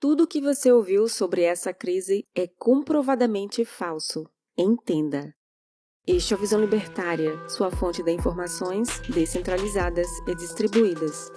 Tudo o que você ouviu sobre essa crise é comprovadamente falso. Entenda. Este é o Visão Libertária, sua fonte de informações descentralizadas e distribuídas.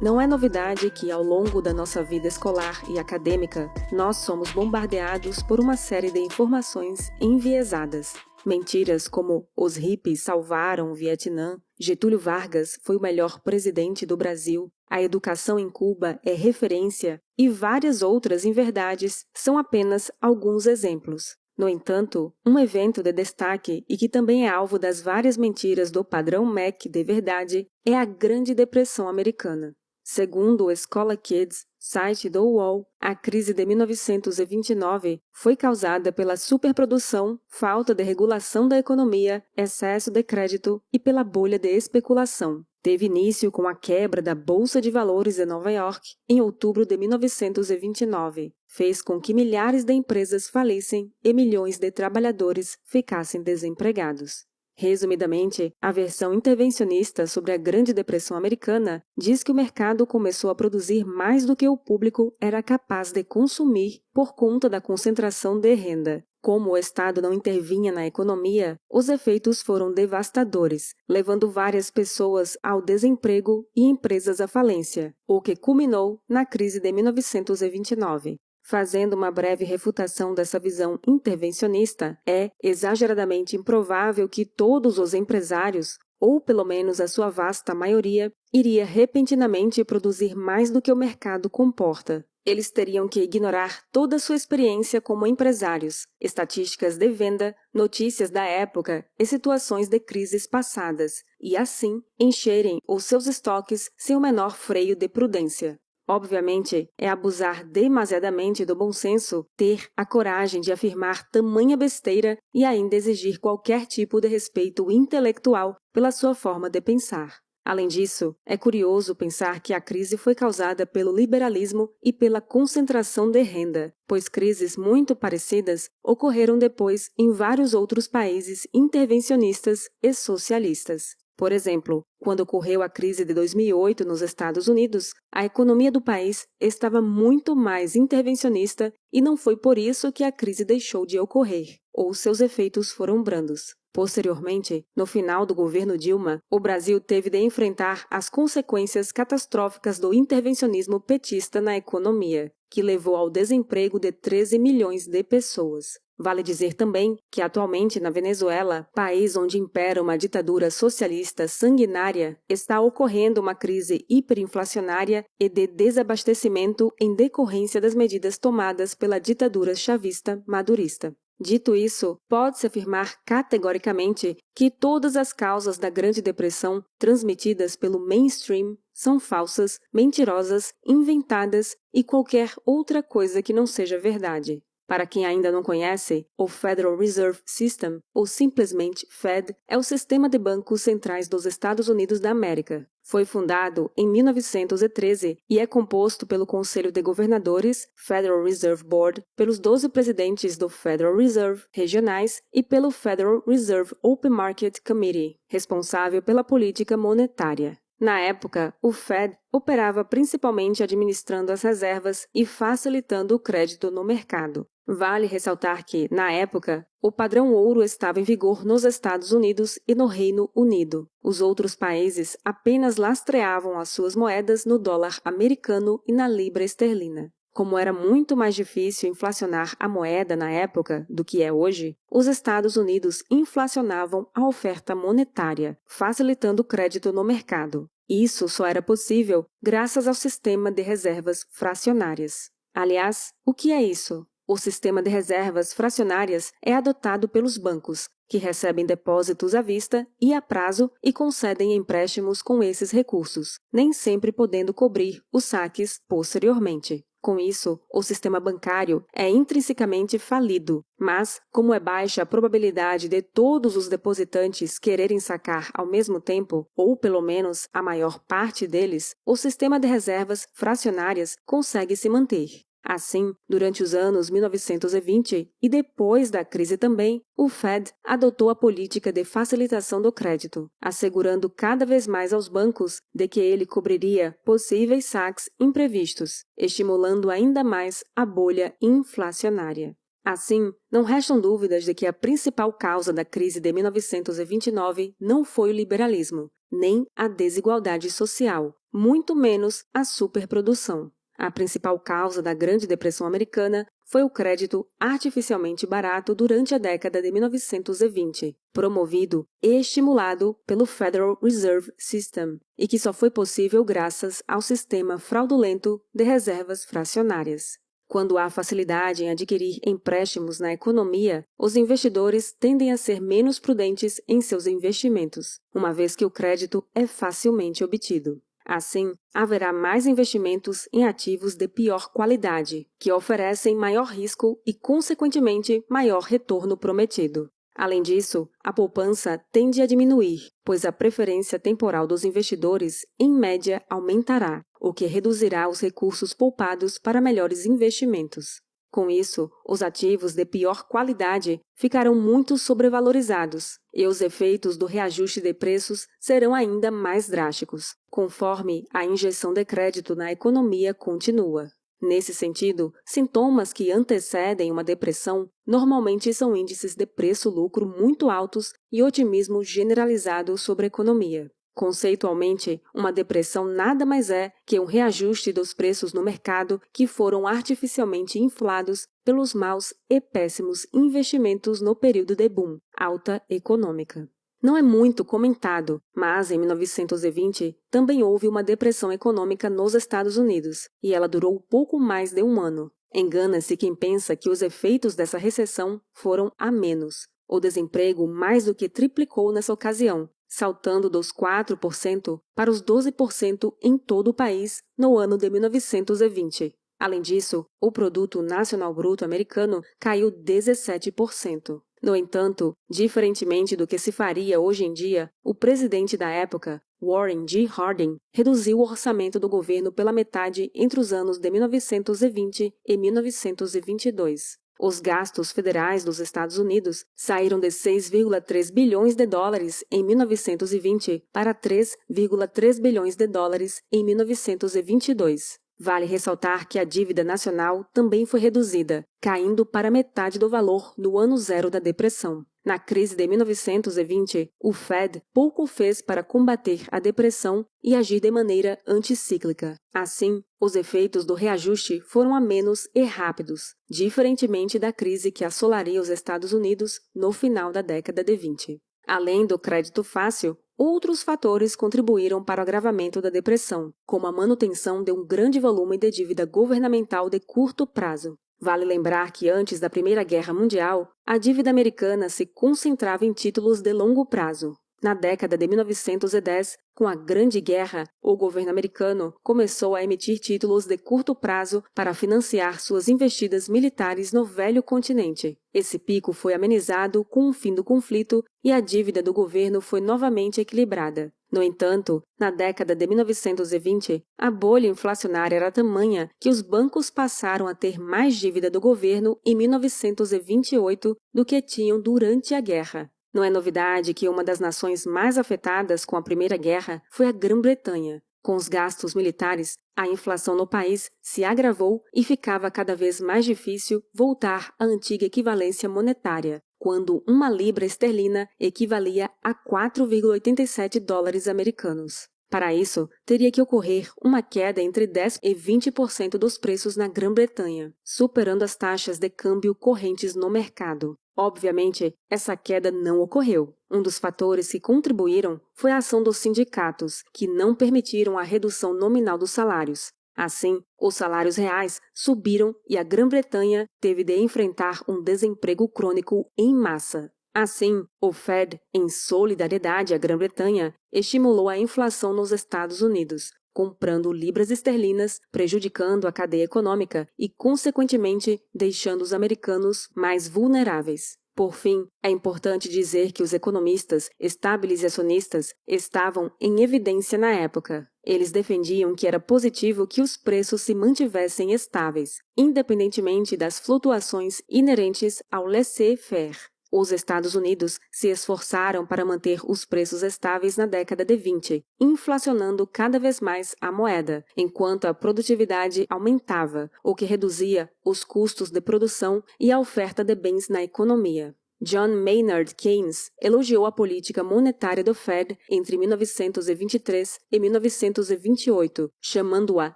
Não é novidade que, ao longo da nossa vida escolar e acadêmica, nós somos bombardeados por uma série de informações enviesadas. Mentiras como os hippies salvaram o Vietnã, Getúlio Vargas foi o melhor presidente do Brasil, a educação em Cuba é referência e várias outras inverdades são apenas alguns exemplos. No entanto, um evento de destaque e que também é alvo das várias mentiras do padrão MEC de verdade é a Grande Depressão Americana. Segundo o Scholar Kids, site do UOL, a crise de 1929 foi causada pela superprodução, falta de regulação da economia, excesso de crédito e pela bolha de especulação. Teve início com a quebra da Bolsa de Valores de Nova York em outubro de 1929. Fez com que milhares de empresas falissem e milhões de trabalhadores ficassem desempregados. Resumidamente, a versão intervencionista sobre a Grande Depressão Americana diz que o mercado começou a produzir mais do que o público era capaz de consumir por conta da concentração de renda. Como o Estado não intervinha na economia, os efeitos foram devastadores, levando várias pessoas ao desemprego e empresas à falência, o que culminou na crise de 1929. Fazendo uma breve refutação dessa visão intervencionista, é exageradamente improvável que todos os empresários, ou pelo menos a sua vasta maioria, iria repentinamente produzir mais do que o mercado comporta. Eles teriam que ignorar toda a sua experiência como empresários, estatísticas de venda, notícias da época e situações de crises passadas, e assim encherem os seus estoques sem o menor freio de prudência. Obviamente, é abusar demasiadamente do bom senso ter a coragem de afirmar tamanha besteira e ainda exigir qualquer tipo de respeito intelectual pela sua forma de pensar. Além disso, é curioso pensar que a crise foi causada pelo liberalismo e pela concentração de renda, pois crises muito parecidas ocorreram depois em vários outros países intervencionistas e socialistas. Por exemplo, quando ocorreu a crise de 2008 nos Estados Unidos, a economia do país estava muito mais intervencionista e não foi por isso que a crise deixou de ocorrer, ou seus efeitos foram brandos. Posteriormente, no final do governo Dilma, o Brasil teve de enfrentar as consequências catastróficas do intervencionismo petista na economia, que levou ao desemprego de 13 milhões de pessoas. Vale dizer também que atualmente na Venezuela, país onde impera uma ditadura socialista sanguinária, está ocorrendo uma crise hiperinflacionária e de desabastecimento em decorrência das medidas tomadas pela ditadura chavista madurista. Dito isso, pode-se afirmar categoricamente que todas as causas da Grande Depressão transmitidas pelo mainstream são falsas, mentirosas, inventadas e qualquer outra coisa que não seja verdade. Para quem ainda não conhece, o Federal Reserve System, ou simplesmente Fed, é o sistema de bancos centrais dos Estados Unidos da América. Foi fundado em 1913 e é composto pelo Conselho de Governadores, Federal Reserve Board, pelos 12 presidentes do Federal Reserve regionais e pelo Federal Reserve Open Market Committee, responsável pela política monetária. Na época, o Fed operava principalmente administrando as reservas e facilitando o crédito no mercado. Vale ressaltar que, na época, o padrão ouro estava em vigor nos Estados Unidos e no Reino Unido. Os outros países apenas lastreavam as suas moedas no dólar americano e na libra esterlina. Como era muito mais difícil inflacionar a moeda na época do que é hoje, os Estados Unidos inflacionavam a oferta monetária, facilitando o crédito no mercado. Isso só era possível graças ao sistema de reservas fracionárias. Aliás, o que é isso? O sistema de reservas fracionárias é adotado pelos bancos, que recebem depósitos à vista e a prazo e concedem empréstimos com esses recursos, nem sempre podendo cobrir os saques posteriormente. Com isso, o sistema bancário é intrinsecamente falido, mas, como é baixa a probabilidade de todos os depositantes quererem sacar ao mesmo tempo, ou pelo menos a maior parte deles, o sistema de reservas fracionárias consegue se manter. Assim, durante os anos 1920 e depois da crise também, o Fed adotou a política de facilitação do crédito, assegurando cada vez mais aos bancos de que ele cobriria possíveis saques imprevistos, estimulando ainda mais a bolha inflacionária. Assim, não restam dúvidas de que a principal causa da crise de 1929 não foi o liberalismo, nem a desigualdade social, muito menos a superprodução. A principal causa da Grande Depressão Americana foi o crédito artificialmente barato durante a década de 1920, promovido e estimulado pelo Federal Reserve System, e que só foi possível graças ao sistema fraudulento de reservas fracionárias. Quando há facilidade em adquirir empréstimos na economia, os investidores tendem a ser menos prudentes em seus investimentos, uma vez que o crédito é facilmente obtido. Assim, haverá mais investimentos em ativos de pior qualidade, que oferecem maior risco e, consequentemente, maior retorno prometido. Além disso, a poupança tende a diminuir, pois a preferência temporal dos investidores, em média, aumentará, o que reduzirá os recursos poupados para melhores investimentos. Com isso, os ativos de pior qualidade ficarão muito sobrevalorizados e os efeitos do reajuste de preços serão ainda mais drásticos, conforme a injeção de crédito na economia continua. Nesse sentido, sintomas que antecedem uma depressão normalmente são índices de preço-lucro muito altos e otimismo generalizado sobre a economia. Conceitualmente, uma depressão nada mais é que um reajuste dos preços no mercado que foram artificialmente inflados pelos maus e péssimos investimentos no período de boom, alta econômica. Não é muito comentado, mas em 1920 também houve uma depressão econômica nos Estados Unidos, e ela durou pouco mais de um ano. Engana-se quem pensa que os efeitos dessa recessão foram a menos. O desemprego mais do que triplicou nessa ocasião, saltando dos 4% para os 12% em todo o país no ano de 1920. Além disso, o Produto Nacional Bruto americano caiu 17%. No entanto, diferentemente do que se faria hoje em dia, o presidente da época, Warren G. Harding, reduziu o orçamento do governo pela metade entre os anos de 1920 e 1922. Os gastos federais dos Estados Unidos saíram de 6,3 bilhões de dólares em 1920 para 3,3 bilhões de dólares em 1922. Vale ressaltar que a dívida nacional também foi reduzida, caindo para metade do valor no ano zero da depressão. Na crise de 1920, o Fed pouco fez para combater a depressão e agir de maneira anticíclica. Assim, os efeitos do reajuste foram amenos e rápidos, diferentemente da crise que assolaria os Estados Unidos no final da década de 20. Além do crédito fácil, outros fatores contribuíram para o agravamento da depressão, como a manutenção de um grande volume de dívida governamental de curto prazo. Vale lembrar que antes da Primeira Guerra Mundial, a dívida americana se concentrava em títulos de longo prazo. Na década de 1910, com a Grande Guerra, o governo americano começou a emitir títulos de curto prazo para financiar suas investidas militares no velho continente. Esse pico foi amenizado com o fim do conflito e a dívida do governo foi novamente equilibrada. No entanto, na década de 1920, a bolha inflacionária era tamanha que os bancos passaram a ter mais dívida do governo em 1928 do que tinham durante a guerra. Não é novidade que uma das nações mais afetadas com a Primeira Guerra foi a Grã-Bretanha. Com os gastos militares, a inflação no país se agravou e ficava cada vez mais difícil voltar à antiga equivalência monetária, quando uma libra esterlina equivalia a 4,87 dólares americanos. Para isso, teria que ocorrer uma queda entre 10% e 20% dos preços na Grã-Bretanha, superando as taxas de câmbio correntes no mercado. Obviamente, essa queda não ocorreu. Um dos fatores que contribuíram foi a ação dos sindicatos, que não permitiram a redução nominal dos salários. Assim, os salários reais subiram e a Grã-Bretanha teve de enfrentar um desemprego crônico em massa. Assim, o Fed, em solidariedade à Grã-Bretanha, estimulou a inflação nos Estados Unidos, comprando libras esterlinas, prejudicando a cadeia econômica e, consequentemente, deixando os americanos mais vulneráveis. Por fim, é importante dizer que os economistas estabilizacionistas estavam em evidência na época. Eles defendiam que era positivo que os preços se mantivessem estáveis, independentemente das flutuações inerentes ao laissez-faire. Os Estados Unidos se esforçaram para manter os preços estáveis na década de 20, inflacionando cada vez mais a moeda, enquanto a produtividade aumentava, o que reduzia os custos de produção e a oferta de bens na economia. John Maynard Keynes elogiou a política monetária do Fed entre 1923 e 1928, chamando-a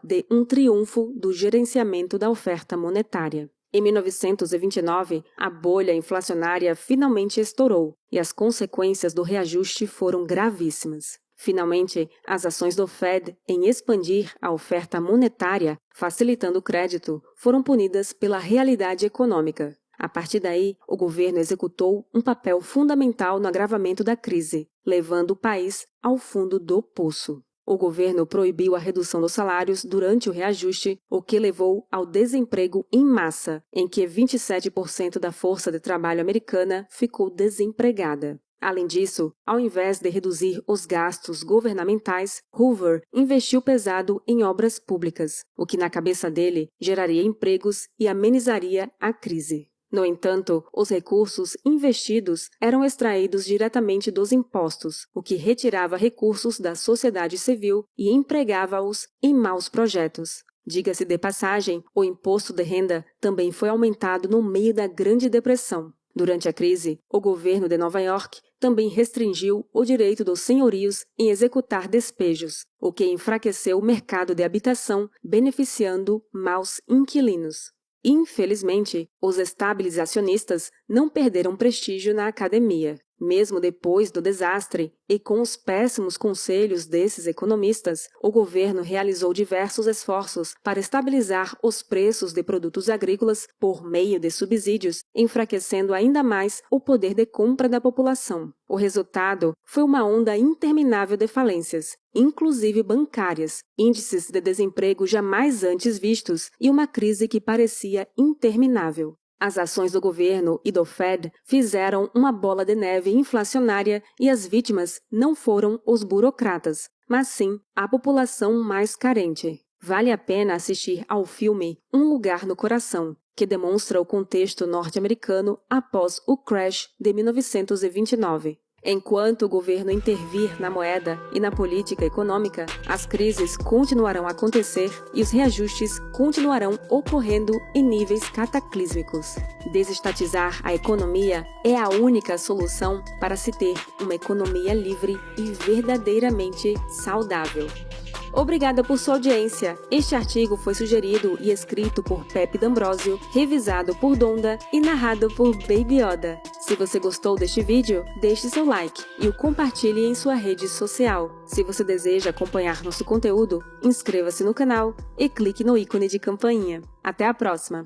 de um triunfo do gerenciamento da oferta monetária. Em 1929, a bolha inflacionária finalmente estourou e as consequências do reajuste foram gravíssimas. Finalmente, as ações do Fed em expandir a oferta monetária, facilitando o crédito, foram punidas pela realidade econômica. A partir daí, o governo executou um papel fundamental no agravamento da crise, levando o país ao fundo do poço. O governo proibiu a redução dos salários durante o reajuste, o que levou ao desemprego em massa, em que 27% da força de trabalho americana ficou desempregada. Além disso, ao invés de reduzir os gastos governamentais, Hoover investiu pesado em obras públicas, o que na cabeça dele geraria empregos e amenizaria a crise. No entanto, os recursos investidos eram extraídos diretamente dos impostos, o que retirava recursos da sociedade civil e empregava-os em maus projetos. Diga-se de passagem, o imposto de renda também foi aumentado no meio da Grande Depressão. Durante a crise, o governo de Nova York também restringiu o direito dos senhorios em executar despejos, o que enfraqueceu o mercado de habitação, beneficiando maus inquilinos. Infelizmente, os estabilizacionistas não perderam prestígio na academia. Mesmo depois do desastre e com os péssimos conselhos desses economistas, o governo realizou diversos esforços para estabilizar os preços de produtos agrícolas por meio de subsídios, enfraquecendo ainda mais o poder de compra da população. O resultado foi uma onda interminável de falências, inclusive bancárias, índices de desemprego jamais antes vistos e uma crise que parecia interminável. As ações do governo e do Fed fizeram uma bola de neve inflacionária e as vítimas não foram os burocratas, mas sim a população mais carente. Vale a pena assistir ao filme Um Lugar no Coração, que demonstra o contexto norte-americano após o crash de 1929. Enquanto o governo intervir na moeda e na política econômica, as crises continuarão a acontecer e os reajustes continuarão ocorrendo em níveis cataclísmicos. Desestatizar a economia é a única solução para se ter uma economia livre e verdadeiramente saudável. Obrigada por sua audiência. Este artigo foi sugerido e escrito por Pepe D'Ambrosio, revisado por Donda e narrado por Baby Yoda. Se você gostou deste vídeo, deixe seu like e o compartilhe em sua rede social. Se você deseja acompanhar nosso conteúdo, inscreva-se no canal e clique no ícone de campainha. Até a próxima!